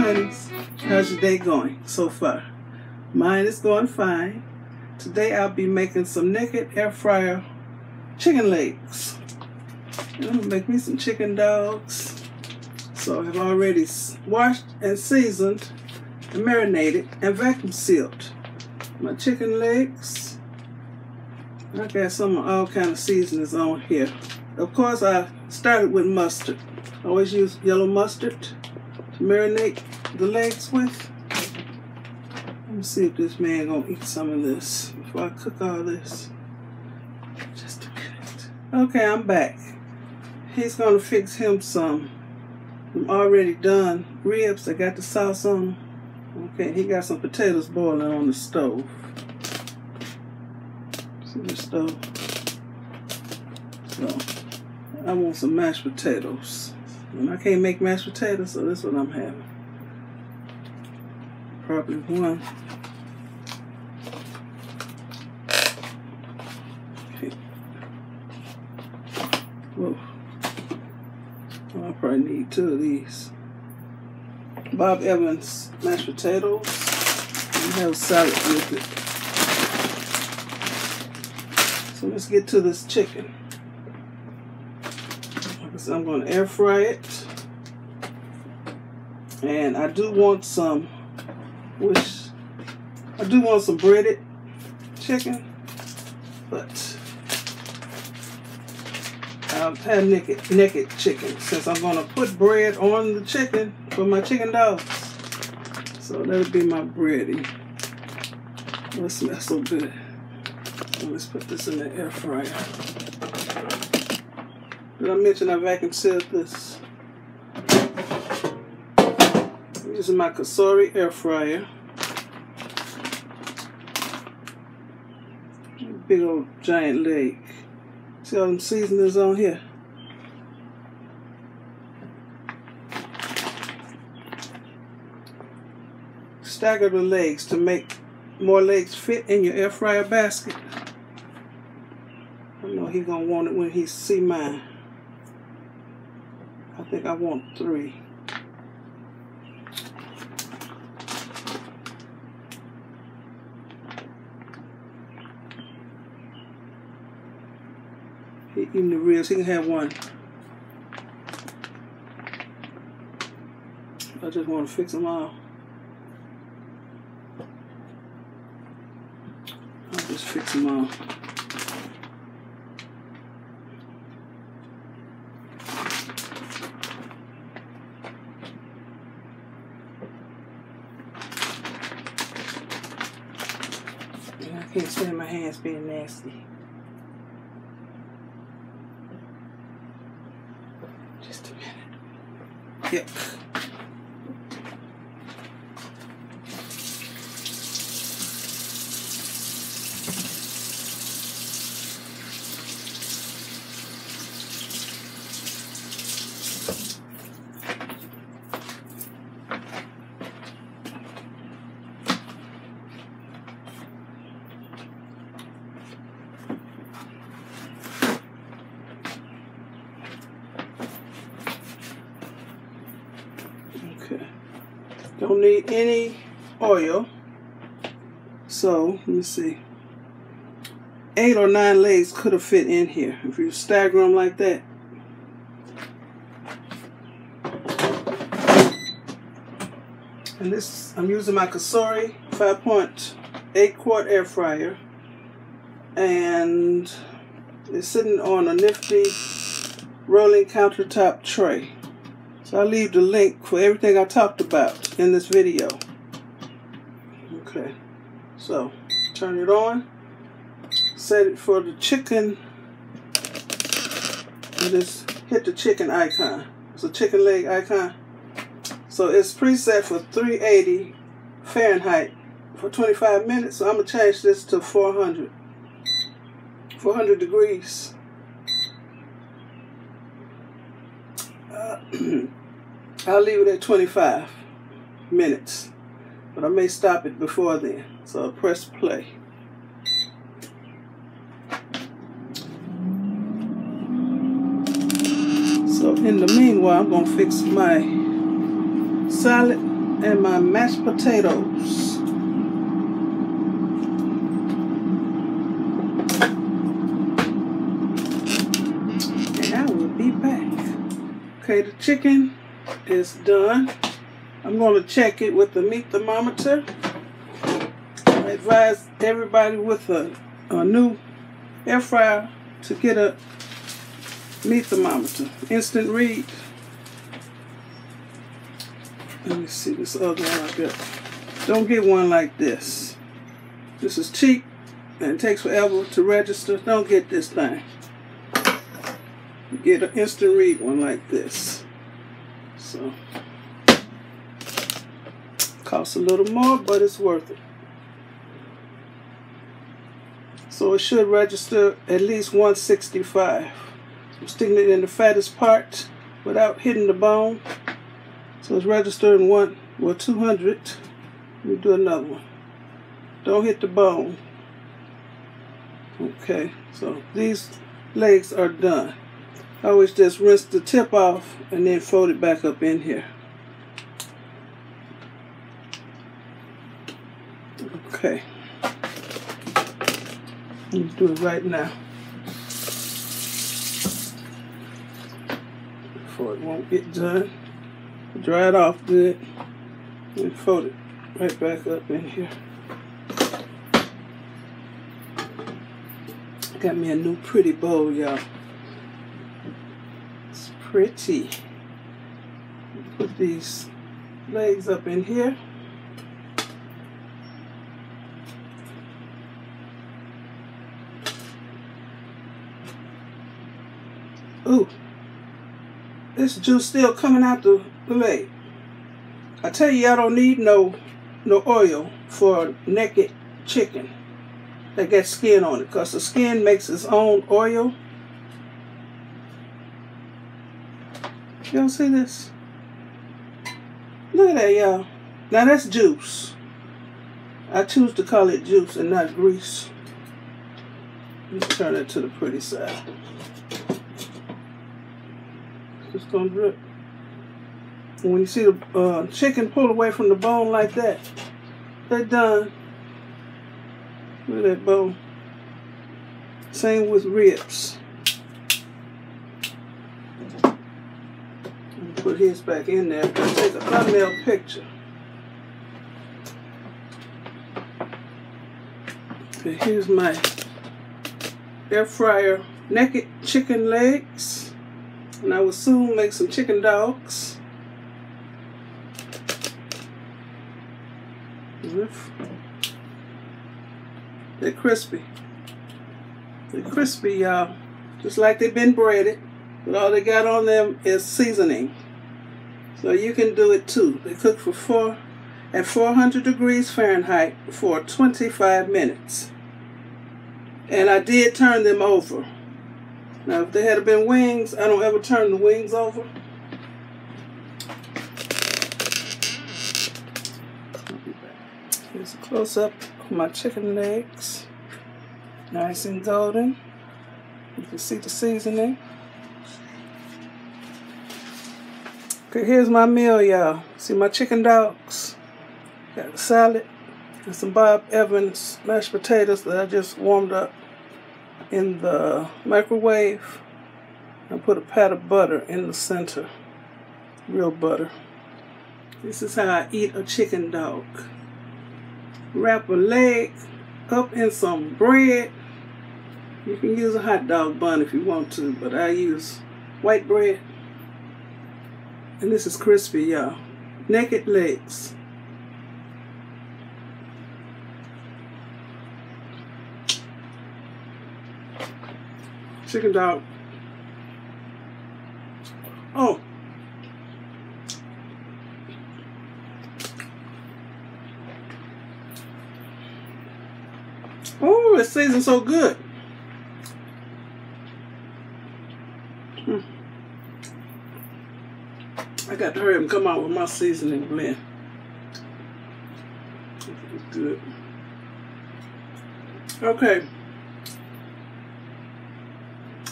honeys, how's your day going so far? Mine is going fine. Today I'll be making some naked air fryer chicken legs. I'm gonna make me some chicken dogs. So I've already washed and seasoned and marinated and vacuum sealed my chicken legs. I got some of all kind of seasonings on here. Of course, I started with mustard. I always use yellow mustard to marinate the legs with. Let me see if this man gonna eat some of this before I cook all this. Just a minute. Okay, I'm back. He's gonna fix him some already done ribs. I got the sauce on them. Okay, he got some potatoes boiling on the stove. See the stove? So, I want some mashed potatoes. And I can't make mashed potatoes, so this is what I'm having. Probably one. Okay. Whoa. Well, I probably need two of these. Bob Evans mashed potatoes. And have salad with it. So let's get to this chicken. Like I said, I'm going to air fry it. And I do want some, breaded chicken, but I'll have naked chicken since I'm going to put bread on the chicken for my chicken dogs. So that'll be my breading. Oh, it smells so good. So let's put this in the air fryer. Did I mention I vacuum sealed this? I'm using my Cicero air fryer. Big old giant leg. See all them seasonings on here? Stagger the legs to make more legs fit in your air fryer basket. I know he's gonna want it when he see mine. I think I want 3. He eating the ribs, he can have 1. I just want to fix them all. I'll just fix them all. And I can't stand my hands being nasty. Just a minute. Yep. Okay. Don't need any oil. So, let me see. 8 or 9 legs could have fit in here if you stagger them like that. And this, I'm using my Cicero 5.8 quart air fryer. And it's sitting on a nifty rolling countertop tray. So I'll leave the link for everything I talked about in this video. Okay, so turn it on, set it for the chicken, and just hit the chicken icon. It's a chicken leg icon. So it's preset for 380 Fahrenheit for 25 minutes. So I'm going to change this to 400 degrees. I'll leave it at 25 minutes, but I may stop it before then. So I'll press play. So in the meanwhile, I'm going to fix my salad. and my mashed potatoes. And I will be back. Okay, the chicken is done. I'm going to check it with the meat thermometer. I advise everybody with a new air fryer to get a meat thermometer. Instant read. Let me see this other one I got. Don't get one like this. This is cheap and it takes forever to register. Don't get this thing. Get an instant read one like this. So, costs a little more, but it's worth it. So it should register at least 165. I'm sticking it in the fattest part without hitting the bone. So it's registered in 200. Let me do another one. Don't hit the bone. Okay, so these legs are done. I always just rinse the tip off and then fold it back up in here. Okay. Let me do it right now. Before it won't get done. Dry it off good and fold it right back up in here. Got me a new pretty bowl, y'all. It's pretty. Put these legs up in here. Ooh, this juice still coming out the leg. I tell you, I don't need no oil for naked chicken that got skin on it, because the skin makes its own oil. Y'all see this? Look at that, y'all. Now that's juice. I choose to call it juice and not grease. Let's turn it to the pretty side. Just gonna drip. And when you see the chicken pull away from the bone like that, they're done. Look at that bone. Same with ribs. Put his back in there. I'll take a thumbnail picture. Okay, here's my air fryer naked chicken legs. And I will soon make some chicken dogs. They're crispy. They're crispy, y'all. Just like they've been breaded. But all they got on them is seasoning. So you can do it too. They cook for at 400 degrees Fahrenheit for 25 minutes. And I did turn them over. Now, if they had been wings, I don't ever turn the wings over. Here's a close-up of my chicken legs. Nice and golden. You can see the seasoning. Okay, here's my meal, y'all. See my chicken dogs? Got a salad and some Bob Evans mashed potatoes that I just warmed up in the microwave. I put a pat of butter in the center. Real butter. This is how I eat a chicken dog. Wrap a leg up in some bread. You can use a hot dog bun if you want to, but I use white bread. And this is crispy, y'all. Naked legs. Chicken dog. Oh. Oh, it's seasoned so good. I got to hurry up and come out with my seasoning blend. It's good. Okay.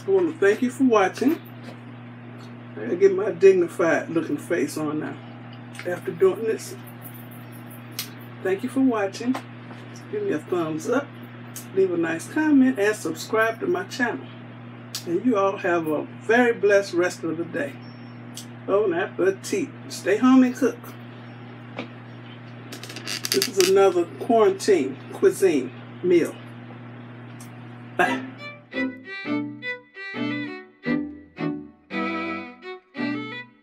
I want to thank you for watching. I gotta get my dignified looking face on now after doing this. Thank you for watching. Give me a thumbs up, leave a nice comment, and subscribe to my channel. And you all have a very blessed rest of the day. Bon appetit. Stay home and cook. This is another quarantine cuisine meal. Bye.